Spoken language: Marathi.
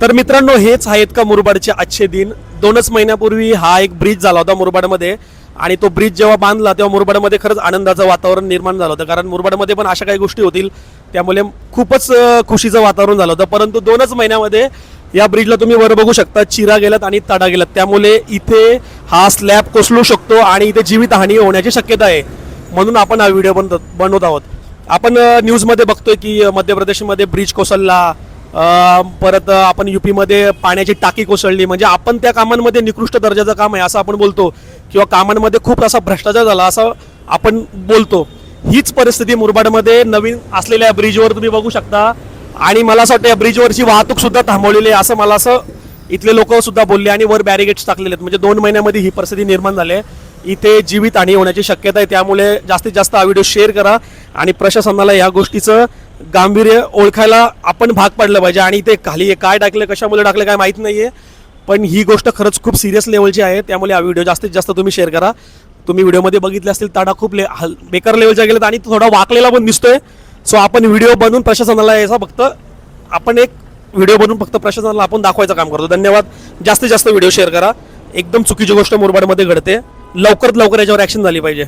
तर मित्रांनो, हेच आहेत का मुरबाडचे आजचे दिन. 2च महिन्यापूर्वी हा एक ब्रिज झाला होता मुरबाडमध्ये, आणि तो ब्रिज जेव्हा बांधला तेव्हा मुरबाडमध्ये खरंच आनंदाचं वातावरण निर्माण झालं होतं. कारण मुरबाडमध्ये पण अशा काही गोष्टी होतील त्यामुळे खूपच खुशीचं वातावरण झालं होतं. परंतु 2च महिन्यामध्ये या ब्रिजला तुम्ही वर बघू शकता, चिरा गेलात आणि तडा गेलात. त्यामुळे इथे हा स्लॅब कोसळू शकतो आणि इथे जीवितहानी होण्याची शक्यता आहे. म्हणून आपण हा व्हिडिओ बनवत आहोत. आपण न्यूजमध्ये बघतोय की मध्य प्रदेशमध्ये ब्रिज कोसळला, परत आपण यूपीमध्ये पाण्याची टाकी कोसळली. म्हणजे आपण त्या कामांमध्ये निकृष्ट दर्जाचं काम आहे असं आपण बोलतो, किंवा कामांमध्ये खूप असा भ्रष्टाचार झाला असं आपण बोलतो. हीच परिस्थिती मुरबाडमध्ये नवीन असलेल्या ब्रिजवर तुम्ही बघू शकता. आणि मला असं वाटतं या ब्रिजवरची वाहतूक सुद्धा थांबवलेली आहे असं मला असं इथले लोक सुद्धा बोलले, आणि वर बॅरिगेट्स टाकलेले आहेत. म्हणजे 2 महिन्यामध्ये ही परिस्थिती निर्माण झाली आहे. इथे जीवितहानी होण्याची शक्यता आहे. त्यामुळे जास्तीत जास्त हा व्हिडिओ शेअर करा आणि प्रशासनाला या गोष्टीचं गांभीर्य ओळखायला आपण भाग पाडलं पाहिजे. आणि इथे खाली काय टाकलं, कशामुळे टाकलं काय माहीत नाही आहे, पण ही गोष्ट खरंच खूप सिरियस लेवलची आहे. त्यामुळे हा व्हिडिओ जास्तीत जास्त तुम्ही शेअर करा. तुम्ही व्हिडिओमध्ये बघितले असतील, तडा खूप बेकार लेवलचा गेला आणि तो थोडा वाकलेला पण दिसतोय. सो आपण व्हिडिओ बनवून प्रशासनाला याचा फक्त आपण एक व्हिडिओ बनवून फक्त प्रशासनाला आपण दाखवायचं काम करतो. धन्यवाद. जास्तीत जास्त व्हिडिओ शेअर करा. एकदम चुकीची गोष्ट मुरबाडमध्ये घडते. लवकरात लवकर याच्यावर ॲक्शन झाली पाहिजे.